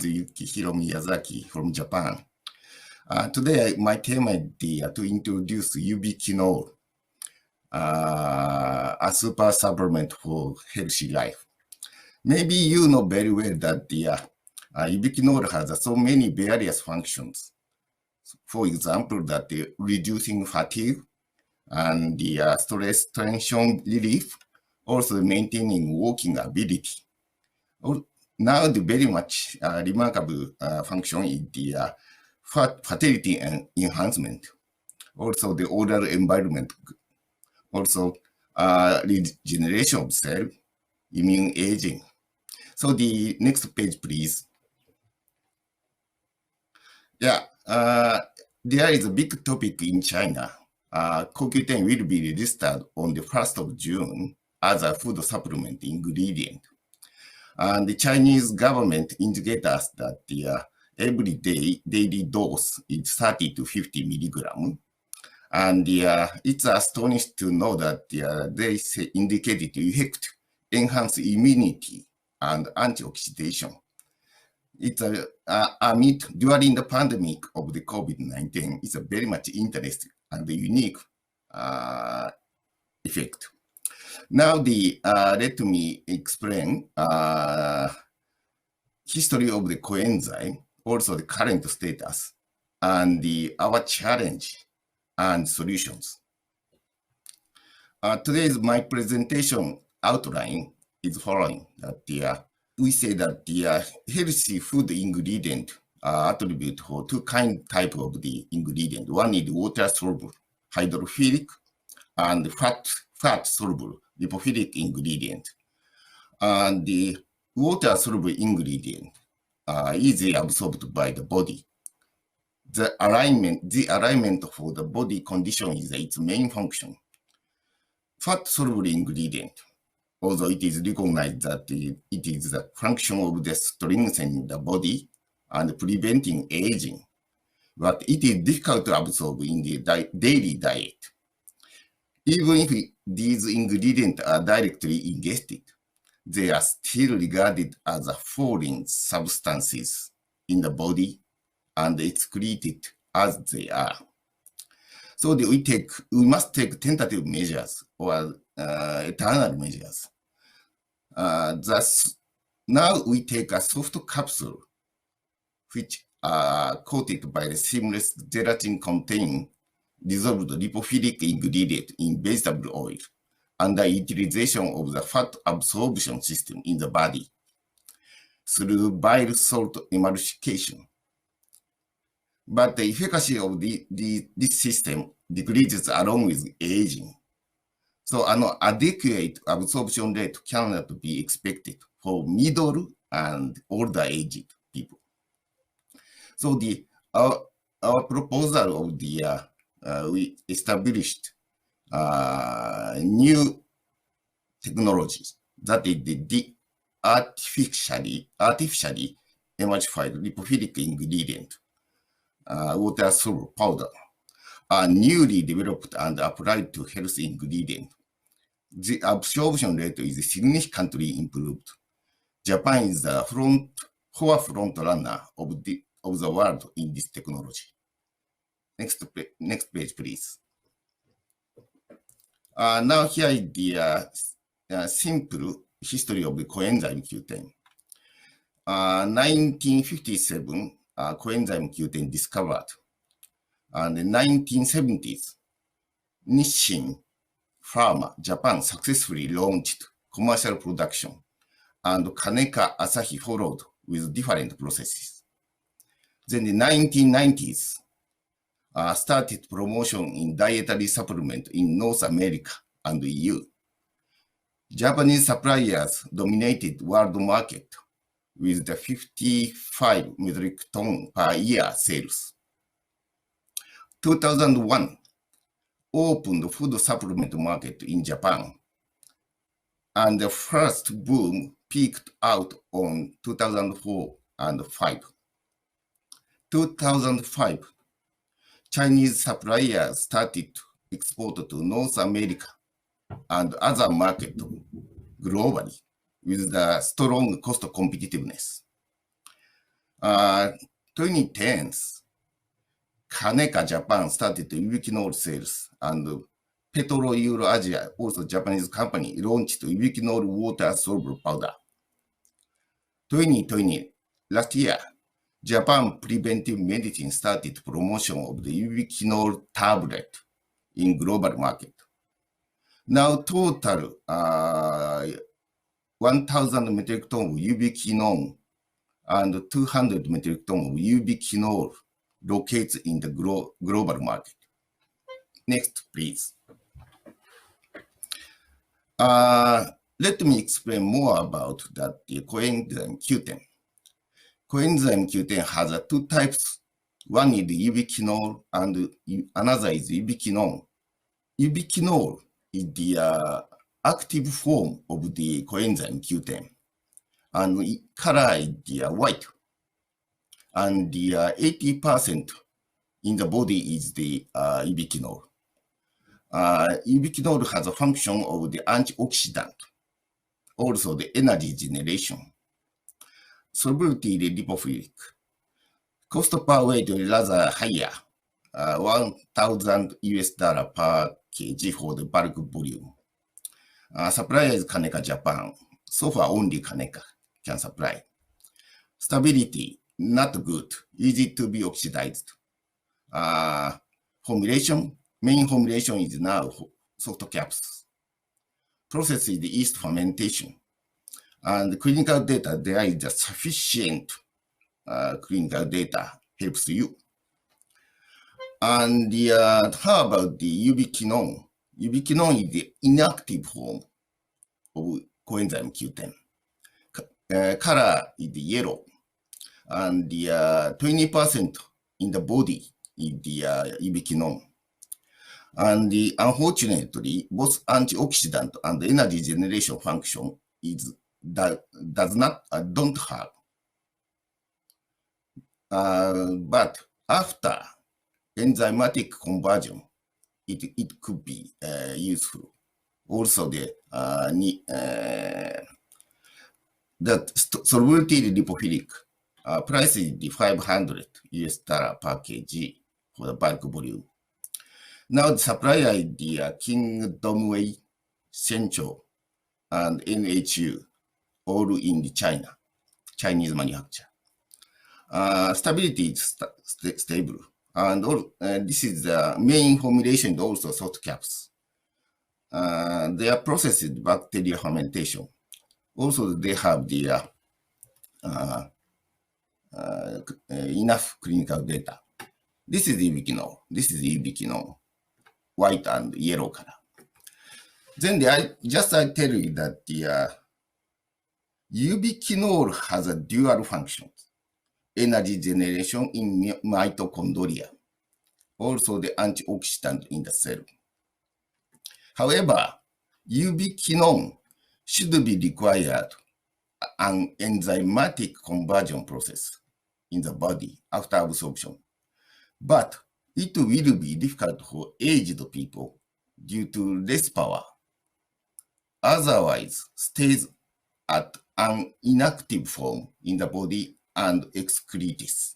Yukihiro Miyazaki from Japan. Today, my theme is to introduce Ubiquinol, a super supplement for healthy life. Maybe you know very well that the Ubiquinol has so many various functions. For example, that reducing fatigue and the stress tension relief, also maintaining walking ability. Now, the very much remarkable function is the fertility and enhancement, also the oral environment, also regeneration of cell, immune aging. So the next page, please. Yeah, there is a big topic in China. CoQ10 will be registered on the 1st of June as a food supplement ingredient. And the Chinese government indicates us that the everyday daily dose is 30 to 50 milligram. And it's astonishing to know that they indicated effect enhance immunity and anti-oxidation. It's amid during the pandemic of the COVID-19. It's a very much interesting and unique effect. Now, let me explain history of the coenzyme, also the current status, and our challenge and solutions. Today's my presentation outline is following that we say that the healthy food ingredient attribute for two type of the ingredient. One is water-soluble, hydrophilic, and fat-soluble, lipophilic ingredient. And the water-soluble ingredient easily absorbed by the body. The alignment for the body condition is its main function. Fat-soluble ingredient, although it is recognized that it is the function of the strengthening the body and preventing aging, but it is difficult to absorb in the daily diet. Even if these ingredients are directly ingested, they are still regarded as foreign substances in the body and excreted as they are. So we must take tentative measures or eternal measures. Thus, now we take a soft capsule which are coated by the seamless gelatin containing dissolved lipophilic ingredient in vegetable oil under utilization of the fat absorption system in the body through bile salt emulsification. But the efficacy of this system decreases along with aging. So an adequate absorption rate cannot be expected for middle and older aged people. So our proposal of we established new technologies, that is the artificially emulsified lipophilic ingredient, water-soluble powder, are newly developed and applied to healthy ingredient. The absorption rate is significantly improved. Japan is the forefront runner of the world in this technology. Next page, please. Now here is the simple history of the coenzyme Q10. 1957, coenzyme Q10 discovered. And in the 1970s, Nissin Pharma, Japan successfully launched commercial production, and Kaneka Asahi followed with different processes. Then in the 1990s, started promotion in dietary supplement in North America and the EU. Japanese suppliers dominated world market with the 55 metric ton per year sales. 2001 opened the food supplement market in Japan, and the first boom peaked out on 2004 and 5. 2005, Chinese suppliers started to export to North America and other markets globally with the strong cost competitiveness. 2010s, Kaneka Japan started Ubiquinol sales, and Petro Euro Asia, also Japanese company, launched Ubiquinol water-soluble powder. 2020, last year, Japan Preventive Medicine started promotion of the Ubiquinol Tablet in global market. Now total 1,000 metric ton of ubiquinol and 200 metric ton of ubiquinol locates in the global market. Next, please. Let me explain more about that the coenzyme Q10. Coenzyme Q10 has two types. One is the ubiquinol and another is ubiquinol. Ubiquinol is the active form of the coenzyme Q10, and color is the white, and the 80% in the body is the ubiquinol. Ubiquinol has a function of the antioxidant, also the energy generation. Solubility is lipophilic. Cost per weight is rather higher, $1,000 per kg for the bulk volume. Supplier is Kaneka Japan. So far, only Kaneka can supply. Stability, not good, easy to be oxidized. Formulation, main formulation is now soft caps. Process is the yeast fermentation. And the clinical data, there is a sufficient clinical data helps you. And how about the ubiquinol? Ubiquinol is the inactive form of coenzyme Q10. Color is the yellow, and the 20% in the body is the ubiquinol. And unfortunately, both antioxidant and energy generation function don't have. But after enzymatic conversion, it could be useful. Also, the solubility lipophilic price is the $500 per kg for the bulk volume. Now the supplier is the Kingdomway, Central, and NHU, all in the Chinese manufacturer. Stability is stable, and this is the main formulation, also soft caps. They are processed bacterial fermentation. Also, they have the enough clinical data. This is ubiquinol. This is ubiquinol, white and yellow color. Then I tell you that the ubiquinol has a dual function: energy generation in mitochondria, also the antioxidant in the cell. However, ubiquinol should be required an enzymatic conversion process in the body after absorption. But it will be difficult for aged people due to less power. Otherwise, stays at an inactive form in the body and excretes.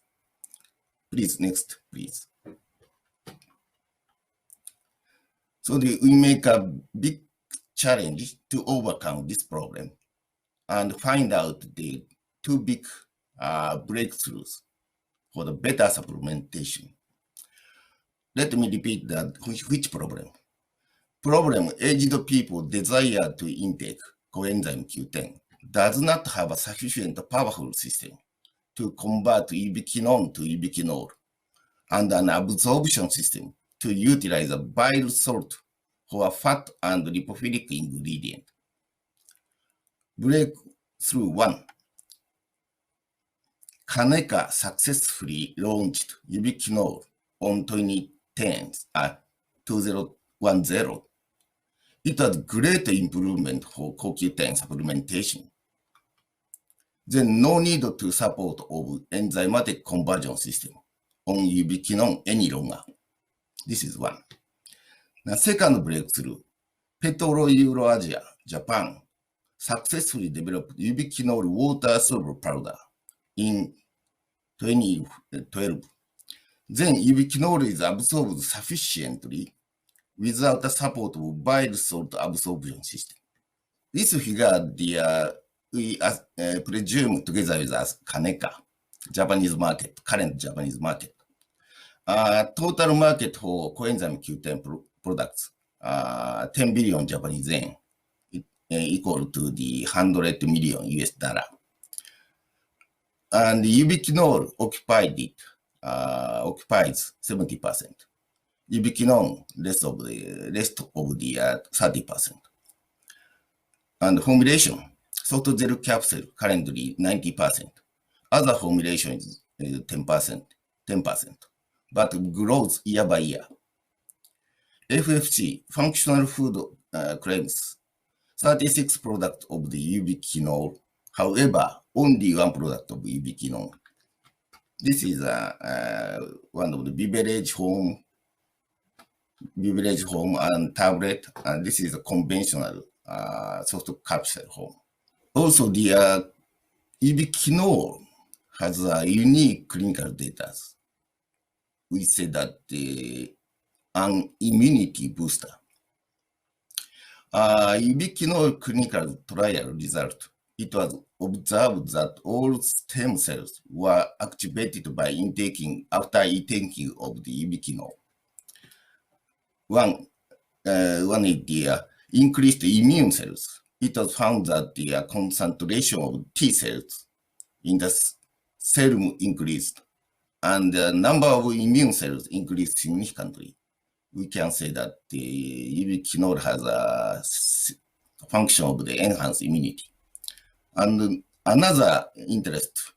Please, next, please. So we make a big challenge to overcome this problem and find out the two big breakthroughs for the better supplementation. Let me repeat that. Which problem? Problem: aged people desire to intake coenzyme Q10 does not have a sufficient powerful system to convert ubiquinol to ubiquinol and an absorption system to utilize a bile salt for a fat and lipophilic ingredient. Breakthrough 1. Kaneka successfully launched Ubiquinol on 2010, 2010. It was great improvement for CoQ10 supplementation. Then no need to support of enzymatic conversion system on ubiquinol any longer. This is one. The second breakthrough, Petro Euro Asia, Japan, successfully developed ubiquinol water-soluble powder in 2012. Then ubiquinol is absorbed sufficiently without the support of bile salt absorption system. This figure we presume together with us Kaneka, Japanese market, current Japanese market. Total market for coenzyme Q10 products, 10 billion Japanese yen, equal to the 100 million US dollar. And ubiquinol occupies 70%. Ubiquinol, rest of the 30%. And formulation, soft gel capsule, currently 90%. Other formulation is 10%, but grows year by year. FFC, functional food claims 36 products of the ubiquinol. However, only one product of ubiquinol. This is one of the beverage home and tablet, and this is a conventional soft capsule home. Also, the ubiquinol has a unique clinical data. We say that an immunity booster. Ubiquinol clinical trial result, it was observed that all stem cells were activated by after intaking of the ubiquinol. One is the increased immune cells. It was found that the concentration of T cells in the cell increased, and the number of immune cells increased significantly. We can say that the ubiquinol has a function of the enhanced immunity. And another interest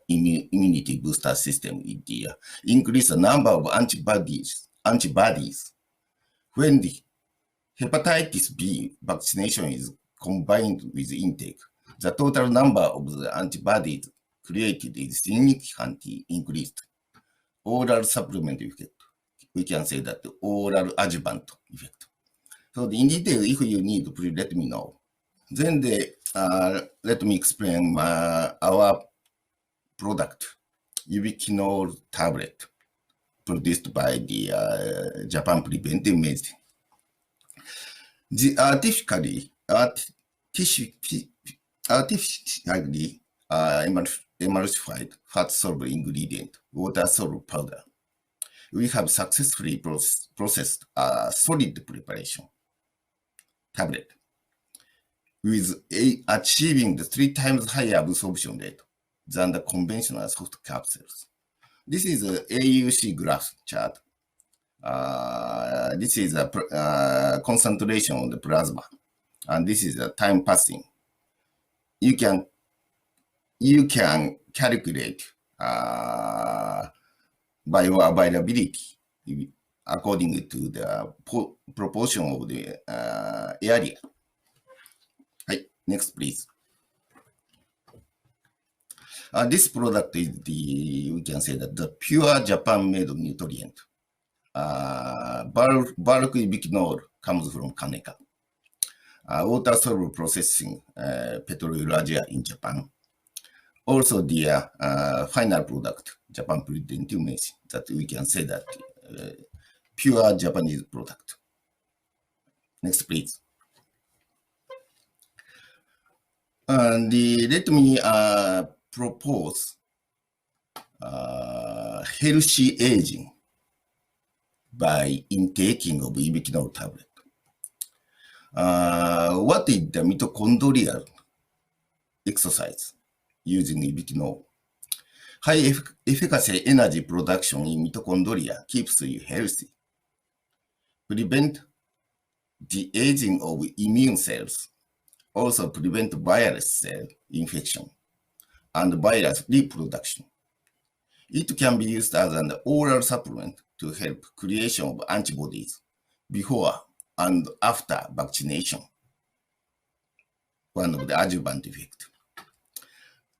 immunity booster system is the increase the number of antibodies. When the hepatitis B vaccination is combined with intake, the total number of the antibodies created is significantly increased. Oral supplement effect. We can say that the oral adjuvant effect. So in detail, if you need, please let me know. Then let me explain our product, Ubiquinol Tablet, produced by the Japan Preventive Medicine. The artificially emulsified fat-soluble ingredient, water-soluble powder. We have successfully processed a solid preparation tablet with achieving the 3 times higher absorption rate than the conventional soft capsules. This is a AUC graph chart. This is a concentration of the plasma, and this is the time passing. You can calculate bioavailability according to the proportion of the area. Next, please. This product is we can say that the pure Japan-made nutrient. Bulk ubiquinol comes from Kaneka. Water-soluble processing, Petrolasia in Japan. Also, the final product, Japan Preventive Medicine, that we can say that pure Japanese product. Next, please. And let me propose healthy aging by intaking of ubiquinol tablet. What is the mitochondrial exercise using ubiquinol? High efficacy energy production in mitochondria keeps you healthy. Prevent the aging of immune cells. Also prevent virus cell infection and virus reproduction. It can be used as an oral supplement to help creation of antibodies before and after vaccination. One of the adjuvant effects.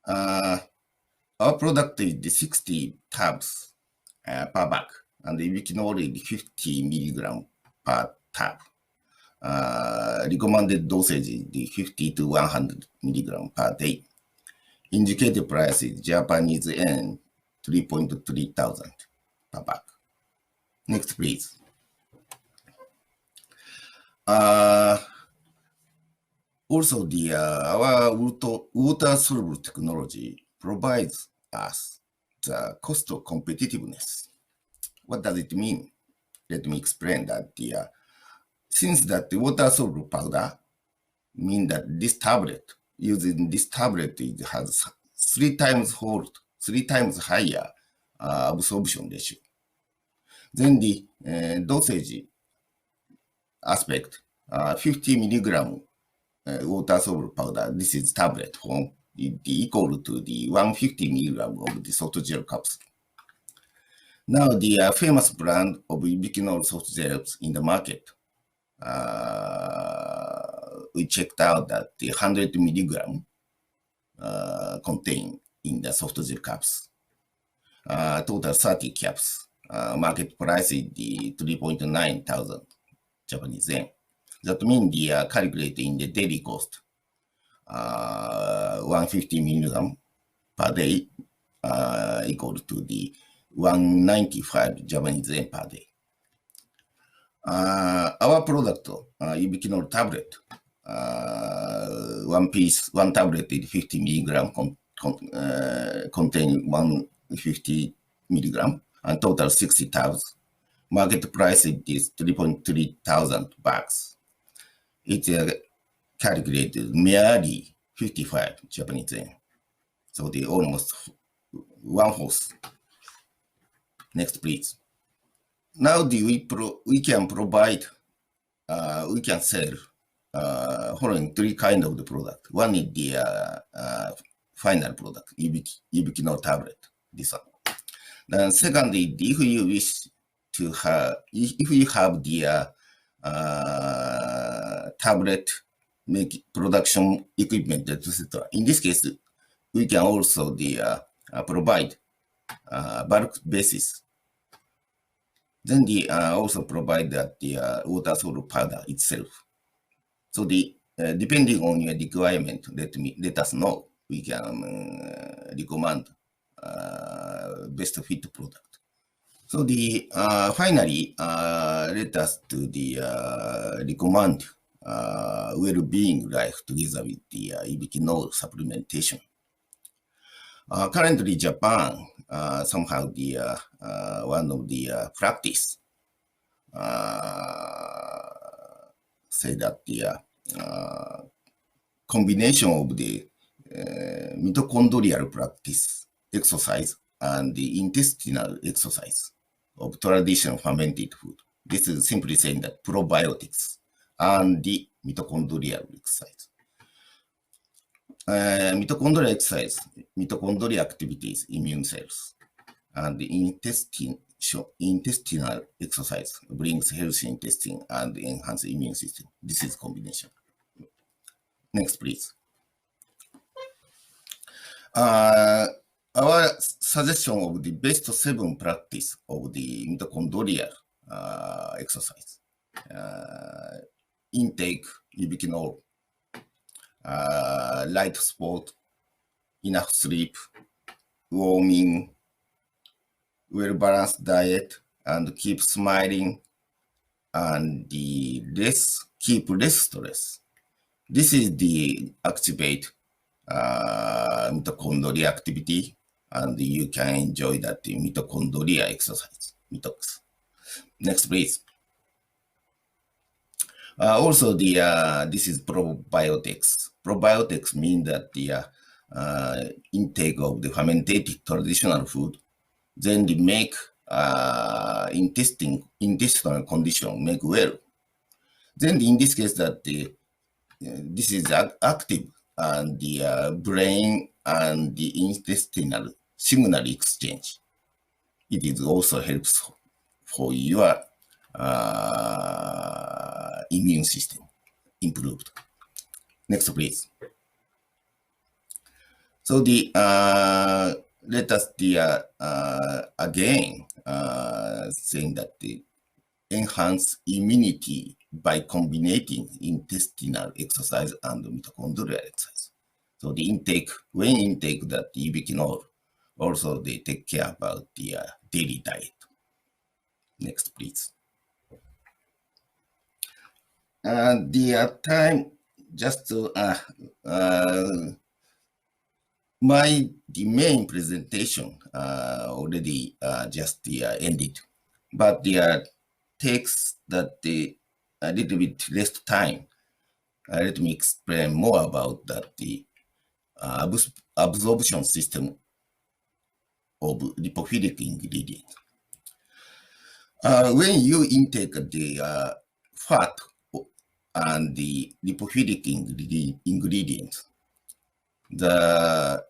Our product is the 60 tabs per bag, and the ubiquinol is 50 milligram per tab. Recommended dosage is the 50 to 100 milligram per day. Indicated price is Japanese yen 3.3 thousand per bag. Next, please. Also, our water-soluble technology provides us the cost competitiveness. What does it mean? Let me explain that. Since that the water-soluble powder mean that this tablet, using this tablet, it has 3 times higher absorption ratio. Then the dosage aspect, 50 milligram water-soluble powder, this is tablet form, is equal to the 150 milligram of the soft gel capsule. Now, the famous brand of Ubiquinol soft gels in the market, we checked out that the 100 milligram contain in the soft gel caps. Total 30 caps. Market price is the 3.9 thousand Japanese yen. That means the calculated in the daily cost, 150 milligram per day equal to the 195 Japanese yen per day. Our product, Ubiquinol Tablet, one tablet is 50 milligram, contain 150 milligram, and total 60 tabs. Market price is 3.3 thousand bucks. It's calculated merely 55 Japanese yen. So they almost one horse. Next, please. Now we can provide, we can sell following 3 kinds of the product. One is the final product, Ubiquinol Tablet, this one. Then secondly, if you wish to have, if you have the tablet make production equipment, etc. In this case, we can also provide bulk basis. Then also provide that the water-soluble powder itself. So depending on your requirement, let us know. We can recommend best fit product. So finally, let us do the recommend well-being life together with the Ubiquinol supplementation. Currently, Japan somehow one of the practice say that the combination of the mitochondrial practice exercise and the intestinal exercise of traditional fermented food. This is simply saying that probiotics and the mitochondrial exercise. Mitochondrial exercise, mitochondrial activities, immune cells, and the intestinal exercise brings healthy intestine and enhance immune system. This is combination. Next, please. Our suggestion of the best 7 practice of the mitochondrial exercise. Intake, Ubiquinol, light sport, enough sleep, warming, well-balanced diet, and keep smiling, and keep less stress. This is the activate mitochondrial activity, and you can enjoy that mitochondrial exercise, mitox. Next, please. Also, this is probiotics. Probiotics mean that the intake of the fermented traditional food, then they make intestinal condition make well. Then in this case that this is active and the brain and the intestinal signal exchange. It is also helps for your immune system improved. Next, please. So let us again saying that the enhance immunity by combining intestinal exercise and mitochondrial exercise. So the intake, when intake that ubiquinol, also they take care about the daily diet. Next, please. The time, just to, the main presentation already just ended, but the takes that the a little bit less time. Let me explain more about that the absorption system of lipophilic ingredients. When you intake the fat and the lipophilic ingredients, the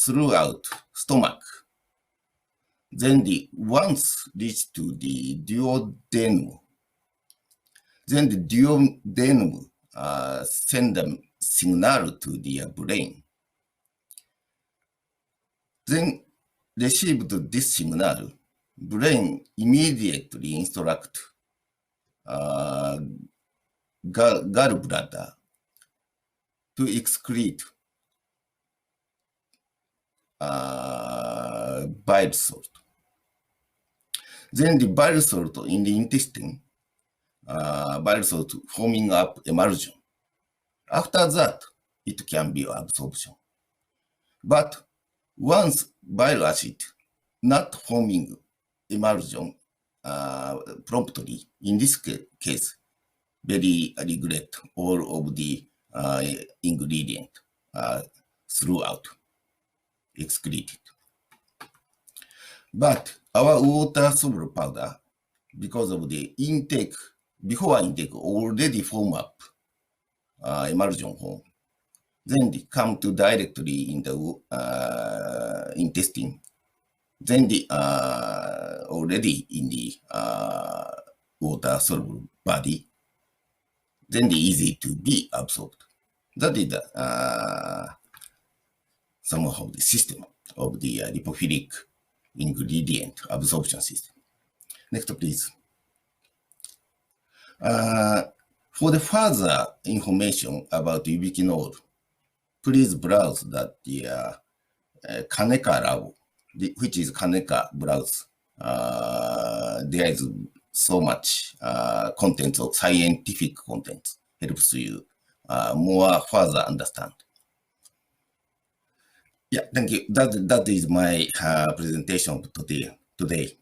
throughout stomach, then the once reach to the duodenum, then the duodenum send a signal to the brain. Then received this signal, brain immediately instruct gallbladder to excrete bile salt. Then the bile salt in the intestine, bile salt forming up emulsion. After that, it can be absorption. But once bile acid not forming emulsion promptly, in this case, very regret all of the ingredient throughout excreted. But our water-soluble powder, because of the intake, before intake already form up emulsion form, then they come to directly in the intestine, then the already in the water-soluble body, then they easy to be absorbed. That is the somehow the system of the lipophilic ingredient absorption system. Next, please. For the further information about ubiquinol, please browse that the Kaneka lab, which is Kaneka browse. There is so much content of scientific content helps you more further understand. Yeah, thank you. That is my presentation today.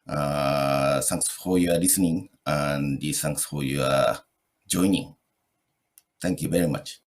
Thanks for your listening and thanks for your joining. Thank you very much.